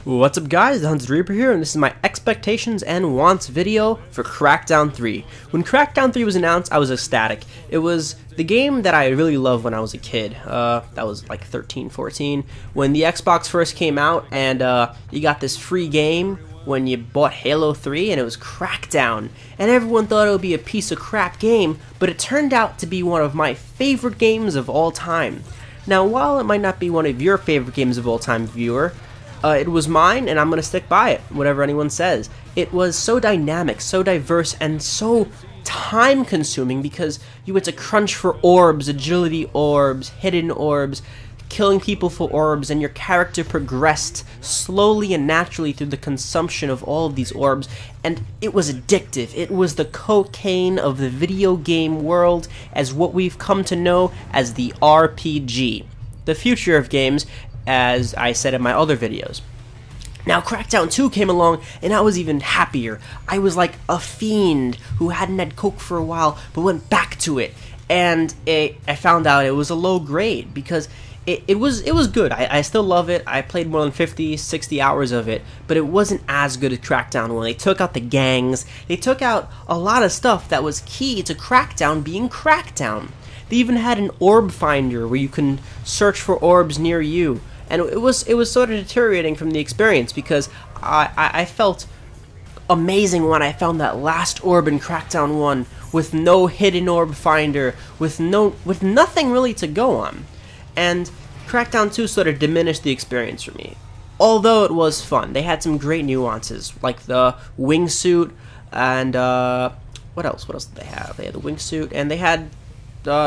What's up guys, the Hunted Reaper here, and this is my expectations and wants video for Crackdown 3. When Crackdown 3 was announced, I was ecstatic. It was the game that I really loved when I was a kid. That was like 13, 14. When the Xbox first came out, and you got this free game when you bought Halo 3, and it was Crackdown. And everyone thought it would be a piece of crap game, but it turned out to be one of my favorite games of all time. Now, while it might not be one of your favorite games of all time, viewer, it was mine, and I'm going to stick by it, whatever anyone says. It was so dynamic, so diverse, and so time-consuming because you had to crunch for orbs, agility orbs, hidden orbs, killing people for orbs, and your character progressed slowly and naturally through the consumption of all of these orbs, and it was addictive. It was the cocaine of the video game world as what we've come to know as the RPG, the future of games, as I said in my other videos. Now Crackdown 2 came along, and I was even happier. I was like a fiend who hadn't had coke for a while, but went back to it. And I found out it was a low grade, because it was good. I still love it. I played more than 50, 60 hours of it, but it wasn't as good as Crackdown 1. They took out the gangs. They took out a lot of stuff that was key to Crackdown being Crackdown. They even had an orb finder where you can search for orbs near you. And it was sort of deteriorating from the experience, because I felt amazing when I found that last orb in Crackdown 1 with no hidden orb finder, with nothing really to go on. And Crackdown 2 sort of diminished the experience for me. Although it was fun. They had some great nuances, like the wingsuit and what else? What else did they have? They had the wingsuit, and they had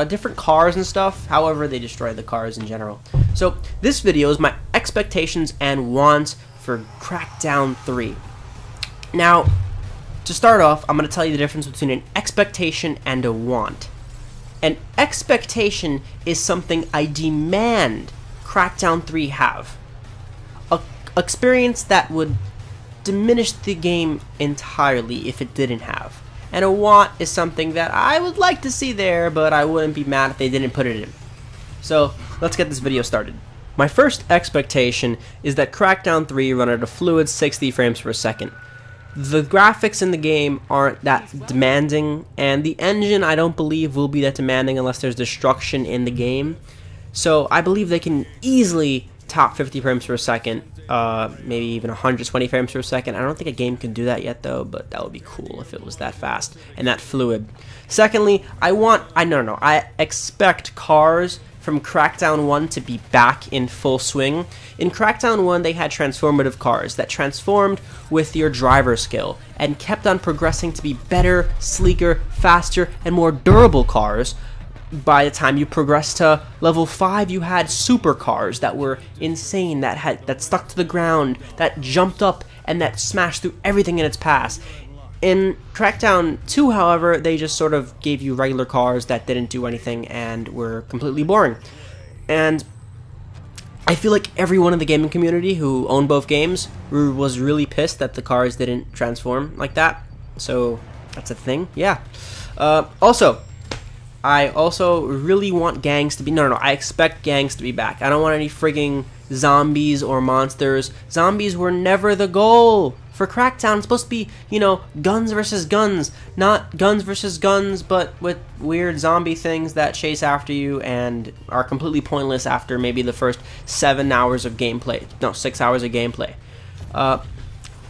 different cars and stuff. However, they destroyed the cars in general. So this video is my expectations and wants for Crackdown 3. Now, to start off, I'm going to tell you the difference between an expectation and a want. An expectation is something I demand Crackdown 3 have. An experience that would diminish the game entirely if it didn't have. And a want is something that I would like to see there, but I wouldn't be mad if they didn't put it in. So, let's get this video started. My first expectation is that Crackdown 3 run at a fluid 60 frames per second. The graphics in the game aren't that demanding, and the engine I don't believe will be that demanding unless there's destruction in the game. So, I believe they can easily top 50 frames per second. Maybe even 120 frames per second. I don't think a game can do that yet though, but that would be cool if it was that fast and that fluid. Secondly, I expect cars from Crackdown 1 to be back in full swing. In Crackdown 1, they had transformative cars that transformed with your driver skill and kept on progressing to be better, sleeker, faster, and more durable cars. By the time you progressed to level 5, you had supercars that were insane, that stuck to the ground, that jumped up, and that smashed through everything in its path. In Crackdown 2, however, they just sort of gave you regular cars that didn't do anything and were completely boring. And I feel like everyone in the gaming community who owned both games was really pissed that the cars didn't transform like that. So that's a thing, yeah. I also really want gangs to be... I expect gangs to be back. I don't want any frigging zombies or monsters. Zombies were never the goal for Crackdown. It's supposed to be, guns versus guns. Not guns versus guns, but with weird zombie things that chase after you and are completely pointless after maybe the first 7 hours of gameplay. No, 6 hours of gameplay.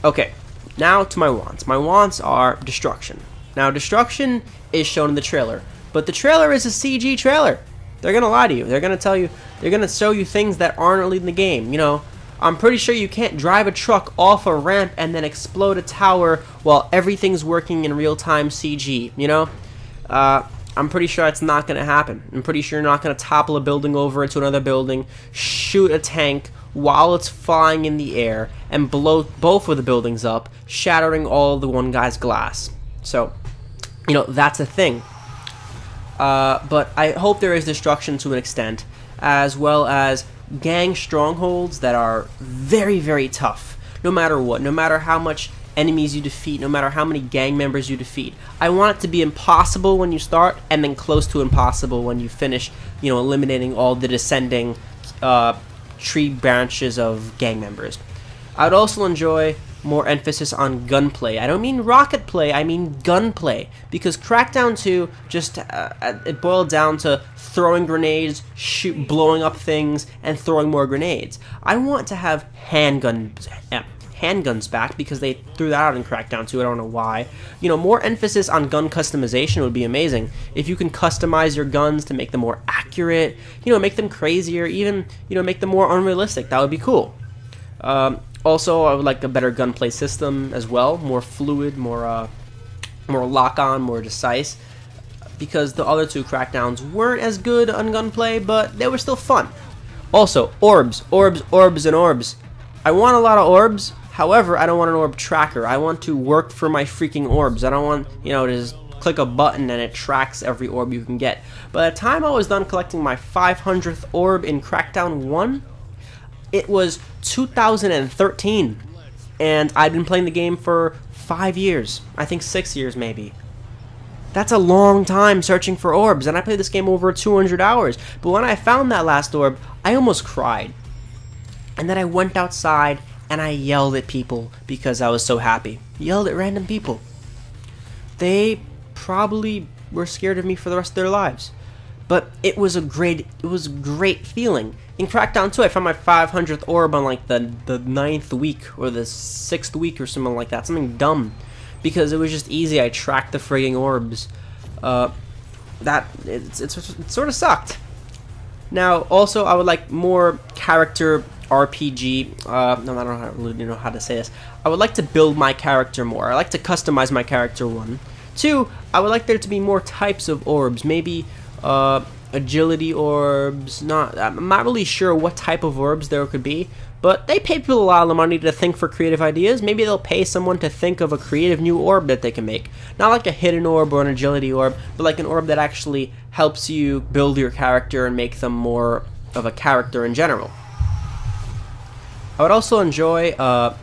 Okay, now to my wants. My wants are destruction. Now, destruction is shown in the trailer. But the trailer is a CG trailer. They're gonna lie to you. They're gonna tell you. They're gonna show you things that aren't really in the game. I'm pretty sure you can't drive a truck off a ramp and then explode a tower while everything's working in real-time CG. I'm pretty sure that's not gonna happen. I'm pretty sure you're not gonna topple a building over into another building, shoot a tank while it's flying in the air, and blow both of the buildings up, shattering all the one guy's glass. So, that's a thing. But I hope there is destruction to an extent, as well as gang strongholds that are very, very tough, no matter what, no matter how much enemies you defeat, no matter how many gang members you defeat. I want it to be impossible when you start, and then close to impossible when you finish, eliminating all the descending tree branches of gang members. I'd also enjoy more emphasis on gunplay. I don't mean rocket play, I mean gunplay. Because Crackdown 2 just, it boiled down to throwing grenades, blowing up things, and throwing more grenades. I want to have handguns back because they threw that out in Crackdown 2, I don't know why. You know, more emphasis on gun customization would be amazing. If you can customize your guns to make them more accurate, you know, make them crazier, even, you know, make them more unrealistic, that would be cool. Also, I would like a better gunplay system as well, more fluid, more lock-on, more decisive, because the other two Crackdowns weren't as good on gunplay, but they were still fun. Also, orbs, orbs, orbs, and orbs. I want a lot of orbs, however, I don't want an orb tracker. I want to work for my freaking orbs. I don't want, you know, to just click a button and it tracks every orb you can get. By the time I was done collecting my 500th orb in Crackdown 1, it was 2013, and I'd been playing the game for 5 years. I think 6 years maybe. That's a long time searching for orbs, and I played this game over 200 hours. But when I found that last orb, I almost cried. And then I went outside and I yelled at people because I was so happy. Yelled at random people. They probably were scared of me for the rest of their lives. But it was a great feeling. In Crackdown 2, I found my 500th orb on like the 9th week or the 6th week or something like that. Something dumb. Because it was just easy. I tracked the frigging orbs. It sort of sucked. Now, also, I would like more character RPG. No, I don't really know how to say this. I would like to build my character more. I like to customize my character, 1. 2, I would like there to be more types of orbs. Maybe agility orbs. I'm not really sure what type of orbs there could be, but they pay people a lot of money to think for creative ideas. Maybe they'll pay someone to think of a creative new orb that they can make. Not like a hidden orb or an agility orb, but like an orb that actually helps you build your character and make them more of a character in general. I would also enjoy a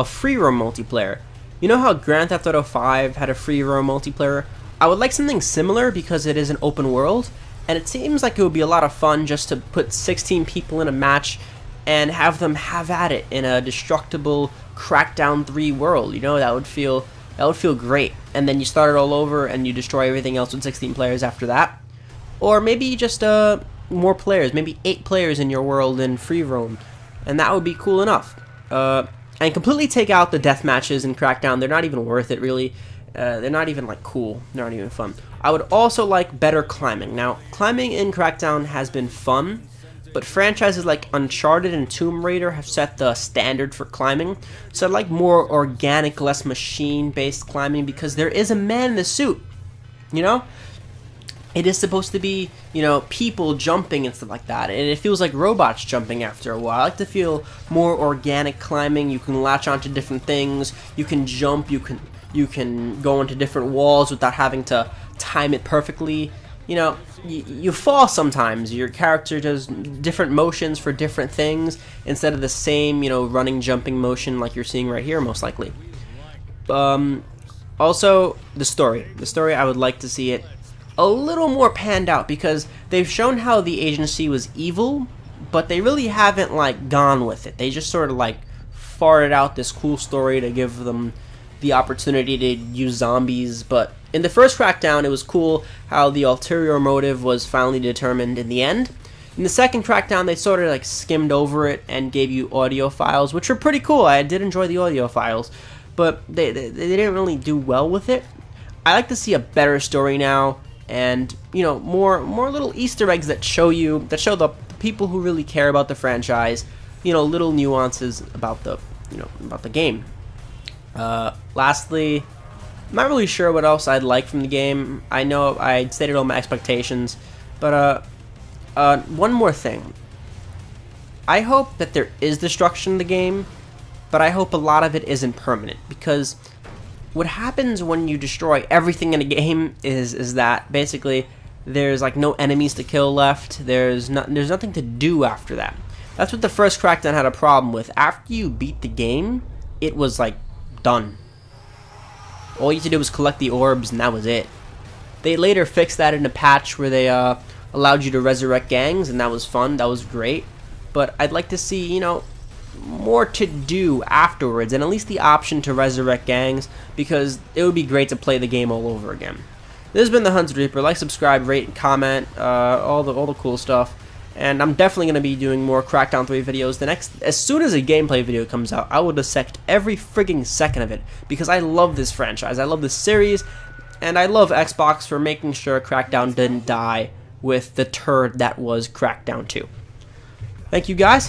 free roam multiplayer. You know how Grand Theft Auto 5 had a free roam multiplayer? I would like something similar because it is an open world, and it seems like it would be a lot of fun just to put 16 people in a match and have them have at it in a destructible Crackdown 3 world. You know, that would feel great. And then you start it all over and you destroy everything else with 16 players after that. Or maybe just more players, maybe 8 players in your world in free roam, and that would be cool enough. And completely take out the death matches in Crackdown. They're not even worth it, really. They're not even like cool. They're not even fun. I would also like better climbing. Now, climbing in Crackdown has been fun, but franchises like Uncharted and Tomb Raider have set the standard for climbing. So I'd like more organic, less machine-based climbing because there is a man in the suit. You know? It is supposed to be, you know, people jumping and stuff like that, and it feels like robots jumping after a while. I like to feel more organic climbing. You can latch onto different things. You can jump. You can go into different walls without having to time it perfectly. You know, you fall sometimes. Your character does different motions for different things instead of the same, you know, running, jumping motion like you're seeing right here, most likely. Also, the story. The story, I would like to see it a little more panned out because they've shown how the agency was evil, but they really haven't, like, gone with it. They just sort of, like, farted out this cool story to give them the opportunity to use zombies. But in the first Crackdown, it was cool how the ulterior motive was finally determined in the end. In the second Crackdown, they sort of like skimmed over it and gave you audio files, which were pretty cool. I did enjoy the audio files, but they didn't really do well with it. I like to see a better story now, and you know, more little Easter eggs that show the people who really care about the franchise, you know, little nuances about the game. Lastly, I'm not really sure what else I'd like from the game. I know I stated all my expectations, but one more thing. I hope that there is destruction in the game, but I hope a lot of it isn't permanent, because what happens when you destroy everything in a game is that basically there's like no enemies to kill left. There's nothing to do after that. That's what the first Crackdown had a problem with. After you beat the game, it was like done. All you had to do was collect the orbs, and that was it. They later fixed that in a patch where they allowed you to resurrect gangs, and that was fun. That was great. But I'd like to see, you know, more to do afterwards, and at least the option to resurrect gangs, because it would be great to play the game all over again. This has been the Hunt Reaper. Like, subscribe, rate, and comment, all the cool stuff. And I'm definitely going to be doing more Crackdown 3 videos. As soon as a gameplay video comes out, I will dissect every frigging second of it, because I love this franchise, I love this series, and I love Xbox for making sure Crackdown didn't die with the turd that was Crackdown 2. Thank you guys.